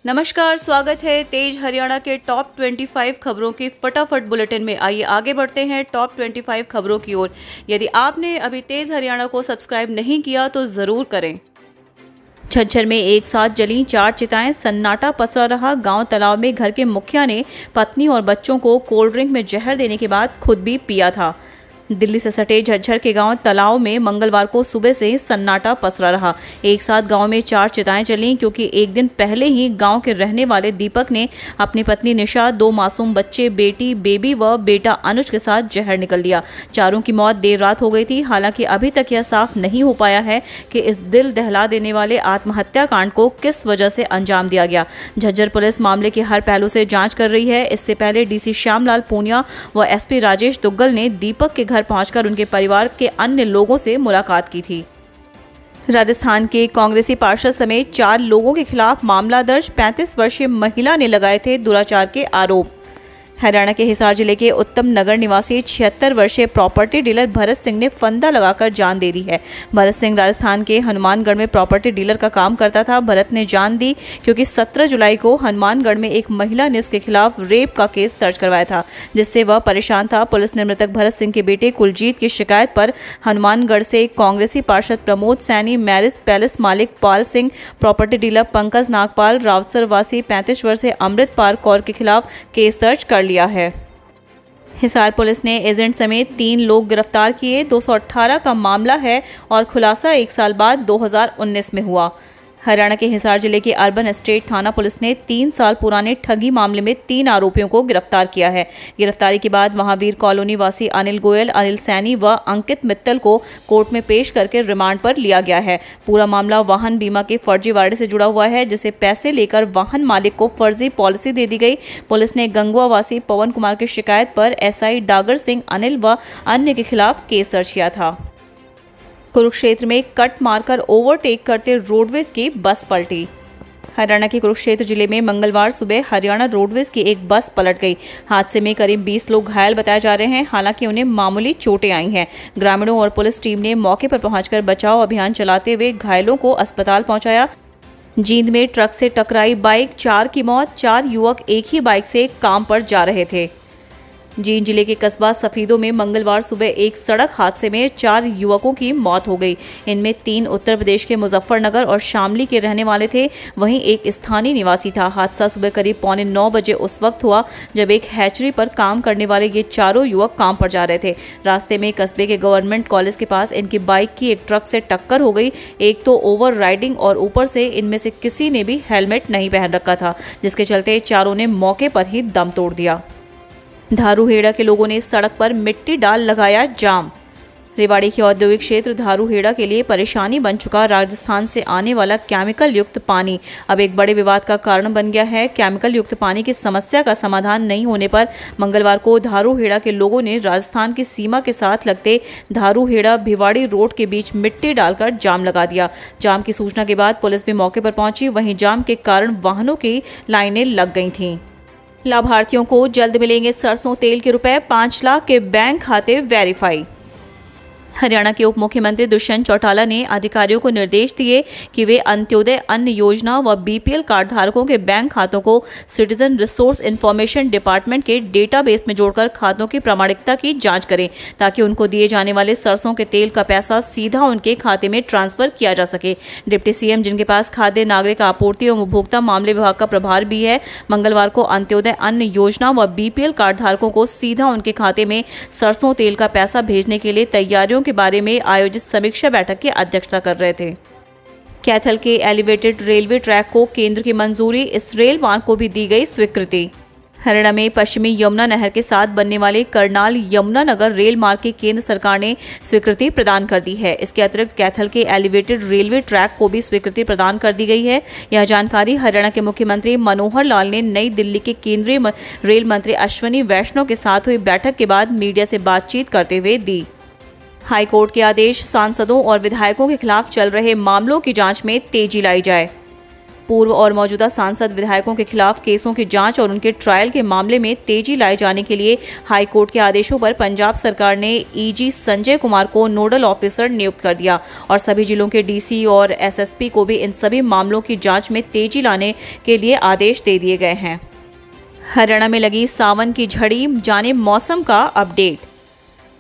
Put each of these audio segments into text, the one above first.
नमस्कार, स्वागत है तेज हरियाणा के टॉप 25 खबरों के फटाफट बुलेटिन में। आइए आगे बढ़ते हैं टॉप 25 खबरों की ओर। यदि आपने अभी तेज हरियाणा को सब्सक्राइब नहीं किया तो जरूर करें। झज्जर में एक साथ जली 4 चिताएं, सन्नाटा पसरा रहा। गांव तालाब में घर के मुखिया ने पत्नी और बच्चों को कोल्ड ड्रिंक में जहर देने के बाद खुद भी पिया था। दिल्ली से सटे झज्जर के गांव तलाव में मंगलवार को सुबह से सन्नाटा पसरा रहा। एक साथ गांव में 4 चिताएं जलीं क्योंकि एक दिन पहले ही गांव के रहने वाले दीपक ने अपनी पत्नी निशा, 2 मासूम बच्चे, बेटी बेबी व बेटा अनुज के साथ जहर निकल लिया। चारों की मौत देर रात हो गई थी। हालांकि अभी तक यह साफ नहीं हो पाया है कि इस दिल दहला देने वाले आत्महत्या कांड को किस वजह से अंजाम दिया गया। झज्जर पुलिस मामले के हर पहलू से जांच कर रही है। इससे पहले डीसी श्यामलाल पूनिया व एसपी राजेश दुग्गल ने दीपक के घर पहुंचकर उनके परिवार के अन्य लोगों से मुलाकात की थी। राजस्थान के कांग्रेसी पार्षद समेत 4 लोगों के खिलाफ मामला दर्ज। 35 वर्षीय महिला ने लगाए थे दुराचार के आरोप। हरियाणा के हिसार जिले के उत्तम नगर निवासी 76 वर्षीय प्रॉपर्टी डीलर भरत सिंह ने फंदा लगाकर जान दे दी है। भरत सिंह राजस्थान के हनुमानगढ़ में प्रॉपर्टी डीलर का काम करता था। भरत ने जान दी क्योंकि 17 जुलाई को हनुमानगढ़ में एक महिला ने उसके खिलाफ रेप का केस दर्ज करवाया था, जिससे वह परेशान था। पुलिस ने मृतक भरत सिंह के बेटे कुलजीत की शिकायत पर हनुमानगढ़ से कांग्रेसी पार्षद प्रमोद सैनी, मैरिज पैलेस मालिक पाल सिंह, प्रॉपर्टी डीलर पंकज नागपाल, रावसर वासी 35 वर्षीय अमृतपाल कौर के खिलाफ केस दर्ज कर लिया है। हिसार पुलिस ने एजेंट समेत 3 लोग गिरफ्तार किए। 218 का मामला है और खुलासा 1 साल बाद 2019 में हुआ। हरियाणा के हिसार जिले के अर्बन एस्टेट थाना पुलिस ने 3 साल पुराने ठगी मामले में 3 आरोपियों को गिरफ्तार किया है। गिरफ्तारी के बाद महावीर कॉलोनी वासी अनिल गोयल, अनिल सैनी व अंकित मित्तल को कोर्ट में पेश करके रिमांड पर लिया गया है। पूरा मामला वाहन बीमा के फर्जीवाड़े से जुड़ा हुआ है, जिसे पैसे लेकर वाहन मालिक को फर्जी पॉलिसी दे दी गई। पुलिस ने गंगवा वासी पवन कुमार की शिकायत पर एसआई डागर सिंह, अनिल व अन्य के खिलाफ केस दर्ज किया था। कुरुक्षेत्र में कट मारकर ओवरटेक करते रोडवेज की बस पलटी। हरियाणा के कुरुक्षेत्र जिले में मंगलवार सुबह हरियाणा रोडवेज की एक बस पलट गई। हादसे में करीब 20 लोग घायल बताए जा रहे हैं। हालांकि उन्हें मामूली चोटें आई हैं। ग्रामीणों और पुलिस टीम ने मौके पर पहुंचकर बचाव अभियान चलाते हुए घायलों को अस्पताल पहुंचाया। जींद में ट्रक से टकराई बाइक, 4 की मौत। 4 युवक एक ही बाइक से काम पर जा रहे थे। जींद जिले के कस्बा सफीदों में मंगलवार सुबह एक सड़क हादसे में 4 युवकों की मौत हो गई। इनमें 3 उत्तर प्रदेश के मुजफ्फरनगर और शामली के रहने वाले थे, वहीं एक स्थानीय निवासी था। हादसा सुबह करीब 8:45 बजे उस वक्त हुआ जब एक हैचरी पर काम करने वाले ये चारों युवक काम पर जा रहे थे। रास्ते में कस्बे के गवर्नमेंट कॉलेज के पास इनकी बाइक की एक ट्रक से टक्कर हो गई। एक तो ओवर राइडिंग और ऊपर से इनमें से किसी ने भी हेलमेट नहीं पहन रखा था, जिसके चलते चारों ने मौके पर ही दम तोड़ दिया। धारूहेड़ा के लोगों ने सड़क पर मिट्टी डाल लगाया जाम। रेवाड़ी के औद्योगिक क्षेत्र धारूहेड़ा के लिए परेशानी बन चुका राजस्थान से आने वाला केमिकल युक्त पानी अब एक बड़े विवाद का कारण बन गया है। केमिकल युक्त पानी की समस्या का समाधान नहीं होने पर मंगलवार को धारूहेड़ा के लोगों ने राजस्थान की सीमा के साथ लगते धारूहेड़ा भिवाड़ी रोड के बीच मिट्टी डालकर जाम लगा दिया। जाम की सूचना के बाद पुलिस भी मौके पर पहुंची। वहीं जाम के कारण वाहनों की लाइनें लग गई थीं। लाभार्थियों को जल्द मिलेंगे सरसों तेल के रुपए। 5 लाख के बैंक खाते वेरीफाई। हरियाणा के उप मुख्यमंत्री दुष्यंत चौटाला ने अधिकारियों को निर्देश दिए कि वे अंत्योदय अन्न योजना व बीपीएल कार्ड धारकों के बैंक खातों को सिटीजन रिसोर्स इंफॉर्मेशन डिपार्टमेंट के डेटाबेस में जोड़कर खातों की प्रामाणिकता की जांच करें, ताकि उनको दिए जाने वाले सरसों के तेल का पैसा सीधा उनके खाते में ट्रांसफर किया जा सके। डिप्टी सीएम, जिनके पास खाद्य नागरिक आपूर्ति एवं उपभोक्ता मामले विभाग का प्रभार भी है, मंगलवार को अंत्योदय अन्न योजना व बीपीएल कार्ड धारकों को सीधा उनके खाते में सरसों तेल का पैसा भेजने के लिए तैयारियों के बारे में आयोजित समीक्षा बैठक की अध्यक्षता कर रहे थे। कैथल के एलिवेटेड रेलवे ट्रैक को केंद्र की मंजूरी। इस रेल मार्ग को भी दी गई स्वीकृति। हरियाणा में पश्चिमी यमुना नहर के साथ बनने वाले करनाल यमुनानगर रेल मार्ग की केंद्र सरकार ने स्वीकृति प्रदान कर दी है। इसके अतिरिक्त कैथल के एलिवेटेड रेलवे ट्रैक को भी स्वीकृति प्रदान कर दी गई है। यह जानकारी हरियाणा के मुख्यमंत्री मनोहर लाल ने नई दिल्ली के केंद्रीय रेल मंत्री अश्विनी वैष्णव के साथ हुई बैठक के बाद मीडिया से बातचीत करते हुए दी। हाईकोर्ट के आदेश, सांसदों और विधायकों के खिलाफ चल रहे मामलों की जांच में तेजी लाई जाए। पूर्व और मौजूदा सांसद विधायकों के खिलाफ केसों की जांच और उनके ट्रायल के मामले में तेजी लाए जाने के लिए हाईकोर्ट के आदेशों पर पंजाब सरकार ने ईजी संजय कुमार को नोडल ऑफिसर नियुक्त कर दिया और सभी जिलों के डीसी और एसएसपी को भी इन सभी मामलों की जांच में तेजी लाने के लिए आदेश दे दिए गए हैं। हरियाणा में लगी सावन की झड़ी, जाने मौसम का अपडेट।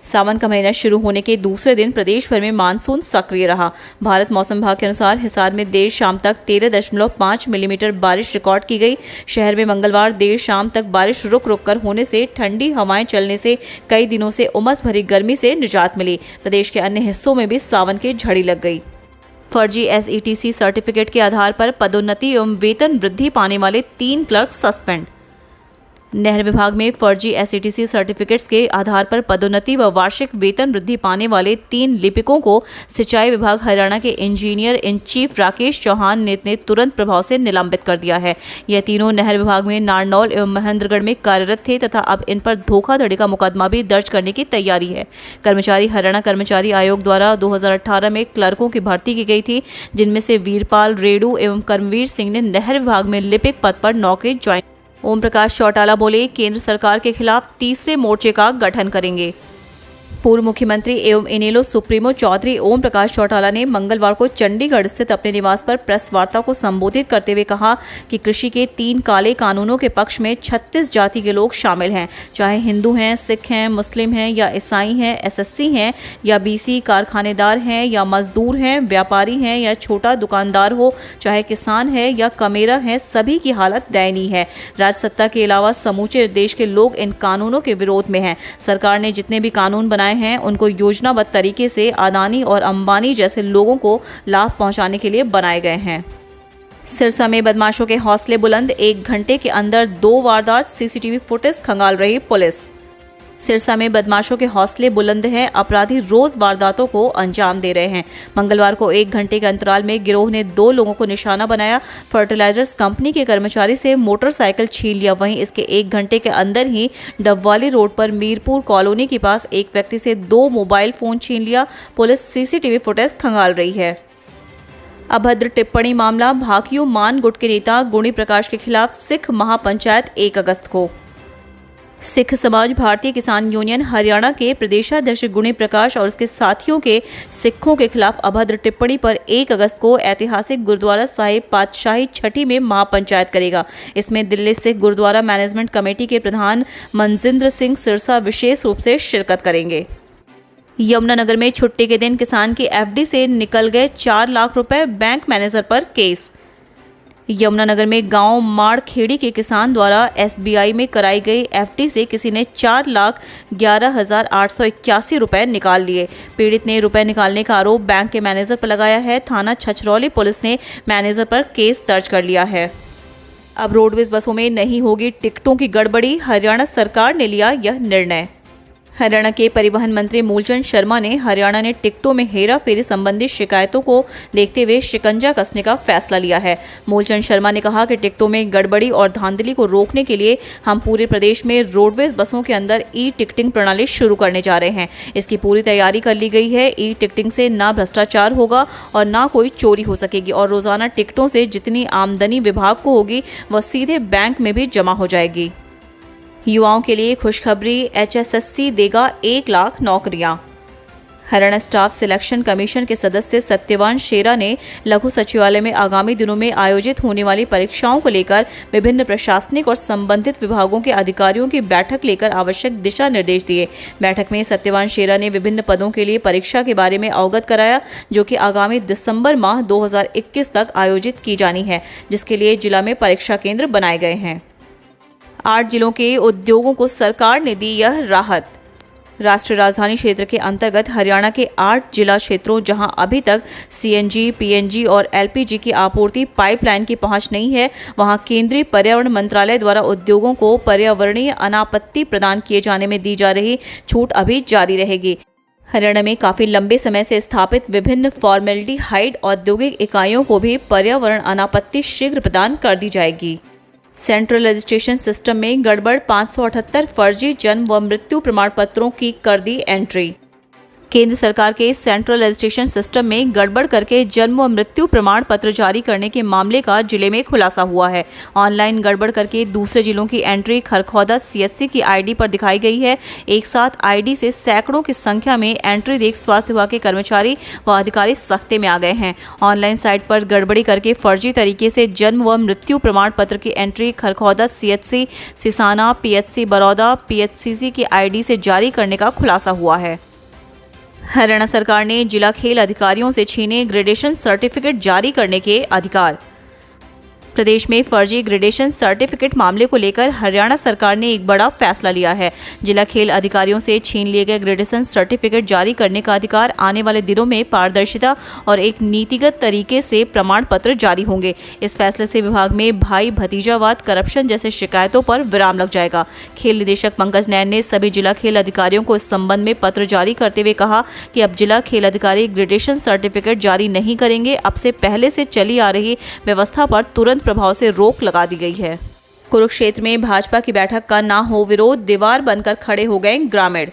सावन का महीना शुरू होने के दूसरे दिन प्रदेश भर में मानसून सक्रिय रहा। भारत मौसम विभाग के अनुसार हिसार में देर शाम तक 13.5 मिलीमीटर बारिश रिकॉर्ड की गई। शहर में मंगलवार देर शाम तक बारिश रुक रुक कर होने से ठंडी हवाएं चलने से कई दिनों से उमस भरी गर्मी से निजात मिली। प्रदेश के अन्य हिस्सों में भी सावन की झड़ी लग गई। फर्जी एसईटीसी सर्टिफिकेट के आधार पर पदोन्नति एवं वेतन वृद्धि पाने वाले 3 क्लर्क सस्पेंड। नहर विभाग में फर्जी एसईटीसी सर्टिफिकेट्स के आधार पर पदोन्नति व वार्षिक वेतन वृद्धि पाने वाले 3 लिपिकों को सिंचाई विभाग हरियाणा के engineer in chief Rakesh Chauhan ने तुरंत प्रभाव से निलंबित कर दिया है। यह तीनों नहर विभाग में नारनौल एवं महेंद्रगढ़ में कार्यरत थे तथा अब इन पर धोखाधड़ी का मुकदमा भी दर्ज करने की तैयारी है। कर्मचारी हरियाणा कर्मचारी आयोग द्वारा 2018 में क्लर्कों की भर्ती की गई थी, जिनमें से वीरपाल रेडू एवं कर्मवीर सिंह ने नहर विभाग में लिपिक पद पर नौकरी ज्वाइन। ओम प्रकाश चौटाला बोले, केंद्र सरकार के खिलाफ तीसरे मोर्चे का गठन करेंगे। पूर्व मुख्यमंत्री एवं इनेलो सुप्रीमो चौधरी ओम प्रकाश चौटाला ने मंगलवार को चंडीगढ़ स्थित अपने निवास पर प्रेस वार्ता को संबोधित करते हुए कहा कि कृषि के 3 काले कानूनों के पक्ष में 36 जाति के लोग शामिल हैं, चाहे हिंदू हैं, सिख हैं, मुस्लिम हैं या ईसाई हैं, एसएससी हैं या बीसी, कारखानेदार हैं या मजदूर हैं, व्यापारी हैं या छोटा दुकानदार हो, चाहे किसान है या कमेरा है, सभी की हालत दयनीय है। राजसत्ता के अलावा समूचे देश के लोग इन कानूनों के विरोध में हैं। सरकार ने जितने भी कानून बनाए हैं उनको योजनाबद्ध तरीके से अदानी और अंबानी जैसे लोगों को लाभ पहुंचाने के लिए बनाए गए हैं। सिरसा में बदमाशों के हौसले बुलंद, 1 घंटे के अंदर 2 वारदात, सीसीटीवी फुटेज खंगाल रही पुलिस। सिरसा में बदमाशों के हौसले बुलंद हैं, अपराधी रोज वारदातों को अंजाम दे रहे हैं। मंगलवार को 1 घंटे के अंतराल में गिरोह ने 2 लोगों को निशाना बनाया। फर्टिलाइजर्स कंपनी के कर्मचारी से मोटरसाइकिल छीन लिया। वहीं इसके 1 घंटे के अंदर ही डबवाली रोड पर मीरपुर कॉलोनी के पास एक व्यक्ति से 2 मोबाइल फोन छीन लिया। पुलिस सीसीटीवी फुटेज खंगाल रही है। अभद्र टिप्पणी मामला, भाकियू मान गुट के नेता गुणी प्रकाश के खिलाफ सिख महापंचायत 1 अगस्त को। सिख समाज भारतीय किसान यूनियन हरियाणा के प्रदेशाध्यक्ष गुणी प्रकाश और उसके साथियों के सिखों के खिलाफ अभद्र टिप्पणी पर 1 अगस्त को ऐतिहासिक गुरुद्वारा साहिब पातशाही छठी में महापंचायत करेगा। इसमें दिल्ली सिख गुरुद्वारा मैनेजमेंट कमेटी के प्रधान मनजिंद्र सिंह सिरसा विशेष रूप से शिरकत करेंगे। यमुनानगर में छुट्टी के दिन किसान की एफडी से निकल गए 4 लाख रुपए, बैंक मैनेजर पर केस। यमुनानगर में गांव माड़खेड़ी के किसान द्वारा एसबीआई में कराई गई एफडी से किसी ने 4,11,881 रुपए निकाल लिए। पीड़ित ने रुपए निकालने का आरोप बैंक के मैनेजर पर लगाया है। थाना छछरौली पुलिस ने मैनेजर पर केस दर्ज कर लिया है। अब रोडवेज बसों में नहीं होगी टिकटों की गड़बड़ी, हरियाणा सरकार ने लिया यह निर्णय। हरियाणा के परिवहन मंत्री मूलचंद शर्मा ने हरियाणा ने टिकटों में हेरा फेरी संबंधी शिकायतों को देखते हुए शिकंजा कसने का फैसला लिया है। मूलचंद शर्मा ने कहा कि टिकटों में गड़बड़ी और धांधली को रोकने के लिए हम पूरे प्रदेश में रोडवेज बसों के अंदर ई टिकटिंग प्रणाली शुरू करने जा रहे हैं। इसकी पूरी तैयारी कर ली गई है। ई टिकटिंग से ना भ्रष्टाचार होगा और ना कोई चोरी हो सकेगी और रोजाना टिकटों से जितनी आमदनी विभाग को होगी वह सीधे बैंक में भी जमा हो जाएगी। युवाओं के लिए खुशखबरी, एचएसएससी देगा 1 लाख नौकरियां। हरियाणा स्टाफ सिलेक्शन कमीशन के सदस्य सत्यवान शेरा ने लघु सचिवालय में आगामी दिनों में आयोजित होने वाली परीक्षाओं को लेकर विभिन्न प्रशासनिक और संबंधित विभागों के अधिकारियों की बैठक लेकर आवश्यक दिशा निर्देश दिए। बैठक में सत्यवान शेरा ने विभिन्न पदों के लिए परीक्षा के बारे में अवगत कराया, जो कि आगामी दिसंबर माह 2021 तक आयोजित की जानी है, जिसके लिए जिला में परीक्षा केंद्र बनाए गए हैं। 8 जिलों के उद्योगों को सरकार ने दी यह राहत। राष्ट्रीय राजधानी क्षेत्र के अंतर्गत हरियाणा के 8 जिला क्षेत्रों जहां अभी तक सीएनजी, पीएनजी और एलपीजी की आपूर्ति पाइपलाइन की पहुंच नहीं है, वहां केंद्रीय पर्यावरण मंत्रालय द्वारा उद्योगों को पर्यावरणीय अनापत्ति प्रदान किए जाने में दी जा रही छूट अभी जारी रहेगी। हरियाणा में काफ़ी लंबे समय से स्थापित विभिन्न फॉर्मेल्डिहाइड औद्योगिक इकाइयों को भी पर्यावरण अनापत्ति शीघ्र प्रदान कर दी जाएगी। सेंट्रल रजिस्ट्रेशन सिस्टम में गड़बड़, 578 फर्जी जन्म व मृत्यु प्रमाण पत्रों की कर दी एंट्री। केंद्र सरकार के सेंट्रल रजिस्ट्रेशन सिस्टम में गड़बड़ करके जन्म व मृत्यु प्रमाण पत्र जारी करने के मामले का जिले में खुलासा हुआ है। ऑनलाइन गड़बड़ करके दूसरे जिलों की एंट्री खरखौदा सीएचसी की आईडी पर दिखाई गई है। एक साथ आईडी से सैकड़ों की संख्या में एंट्री देख स्वास्थ्य विभाग के कर्मचारी व अधिकारी सख्ते में आ गए हैं। ऑनलाइन साइट पर गड़बड़ी करके फर्जी तरीके से जन्म व मृत्यु प्रमाण पत्र की entry Kharkhoda CHC, Sisana, PHC Baroda, PHCC की आईडी से जारी करने का खुलासा हुआ है। हरियाणा सरकार ने जिला खेल अधिकारियों से छीने ग्रेडेशन सर्टिफिकेट जारी करने के अधिकार। प्रदेश में फर्जी ग्रेडेशन सर्टिफिकेट मामले को लेकर हरियाणा सरकार ने एक बड़ा फैसला लिया है। जिला खेल अधिकारियों से छीन लिए गए ग्रेडेशन सर्टिफिकेट जारी करने का अधिकार आने वाले दिनों में पारदर्शिता और एक नीतिगत तरीके से प्रमाण पत्र जारी होंगे। इस फैसले से विभाग में भाई भतीजावाद, करप्शन जैसे शिकायतों पर विराम लग जाएगा। खेल निदेशक पंकज नैन ने सभी जिला खेल अधिकारियों को इस संबंध में पत्र जारी करते हुए कहा कि अब जिला खेल अधिकारी ग्रेडेशन सर्टिफिकेट जारी नहीं करेंगे। अब से पहले से चली आ रही व्यवस्था पर तुरंत प्रभाव से रोक लगा दी गई है। कुरुक्षेत्र में भाजपा की बैठक का ना हो विरोध, दीवार बनकर खड़े हो गए ग्रामीण।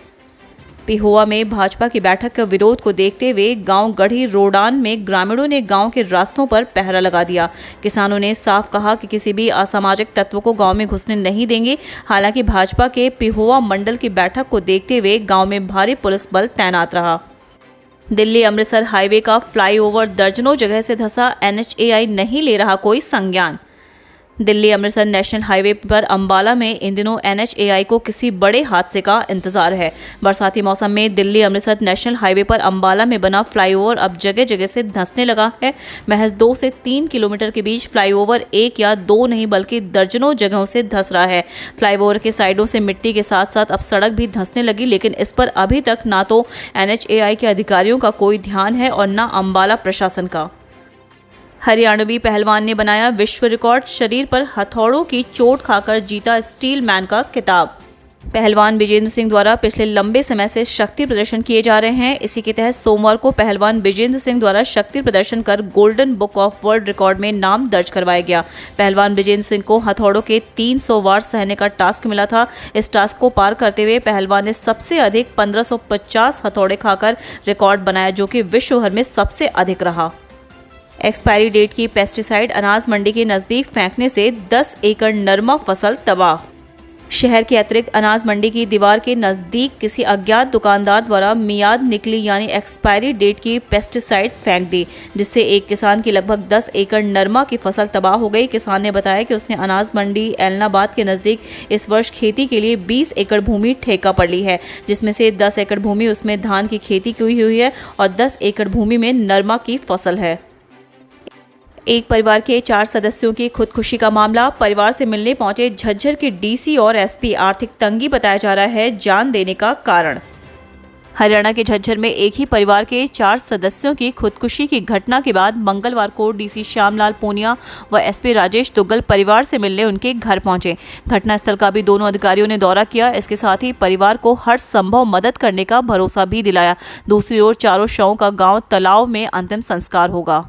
पिहोवा में भाजपा की बैठक के विरोध को देखते हुए गांव गढ़ी रोडान में ग्रामीणों ने गांव के रास्तों पर पहरा लगा दिया। किसानों ने साफ कहा कि किसी भी असामाजिक तत्व को गांव में घुसने नहीं देंगे। हालांकि भाजपा के पिहोवा मंडल की बैठक को देखते हुए गांव में भारी पुलिस बल तैनात रहा। दिल्ली अमृतसर हाईवे का फ्लाईओवर दर्जनों जगह से धंसा, NHAI नहीं ले रहा कोई संज्ञान। दिल्ली अमृतसर नेशनल हाईवे पर अंबाला में इन दिनों NHAI को किसी बड़े हादसे का इंतजार है। बरसाती मौसम में दिल्ली अमृतसर नेशनल हाईवे पर अंबाला में बना फ्लाईओवर अब जगह जगह से धंसने लगा है। महज 2 से 3 किलोमीटर के बीच फ्लाईओवर एक या दो नहीं बल्कि दर्जनों जगहों से धंस रहा है। फ्लाईओवर के साइडों से मिट्टी के साथ साथ अब सड़क भी धंसने लगी, लेकिन इस पर अभी तक ना तो NHAI के अधिकारियों का कोई ध्यान है और न अंबाला प्रशासन का। हरियाणवी पहलवान ने बनाया विश्व रिकॉर्ड, शरीर पर हथौड़ों की चोट खाकर जीता स्टील मैन का खिताब। पहलवान विजेंद्र सिंह द्वारा पिछले लंबे समय से शक्ति प्रदर्शन किए जा रहे हैं। इसी के तहत सोमवार को पहलवान विजेंद्र सिंह द्वारा शक्ति प्रदर्शन कर golden book of world record में नाम दर्ज करवाया गया। पहलवान विजेंद्र सिंह को हथौड़ों के 300 वार सहने का टास्क मिला था। इस टास्क को पार करते हुए पहलवान ने सबसे अधिक 1550 हथौड़े खाकर रिकॉर्ड बनाया, जो कि विश्व भर में सबसे अधिक रहा। एक्सपायरी डेट की पेस्टिसाइड अनाज मंडी के नज़दीक फेंकने से 10 एकड़ नरमा फसल तबाह। शहर के अतिरिक्त अनाज मंडी की दीवार के नज़दीक किसी अज्ञात दुकानदार द्वारा मियाद निकली यानी एक्सपायरी डेट की पेस्टिसाइड फेंक दी, जिससे एक किसान की लगभग 10 एकड़ नरमा की फसल तबाह हो गई। किसान ने बताया कि उसने अनाज मंडी एलनाबाद के नज़दीक इस वर्ष खेती के लिए 20 एकड़ भूमि ठेका पर ली है, जिसमें से 10 एकड़ भूमि उसमें धान की खेती की हुई है और 10 एकड़ भूमि में नरमा की फसल है। एक परिवार के 4 सदस्यों की खुदकुशी का मामला। परिवार से मिलने पहुंचे झज्जर के डीसी और एसपी। आर्थिक तंगी बताया जा रहा है जान देने का कारण। हरियाणा के झज्जर में एक ही परिवार के 4 सदस्यों की खुदकुशी की घटना के बाद मंगलवार को डीसी श्यामलाल पूनिया व एसपी राजेश दुग्गल परिवार से मिलने उनके घर पहुंचे। घटनास्थल का भी दोनों अधिकारियों ने दौरा किया। इसके साथ ही परिवार को हर संभव मदद करने का भरोसा भी दिलाया। दूसरी ओर चारों शवों का गांव तलाव में अंतिम संस्कार होगा।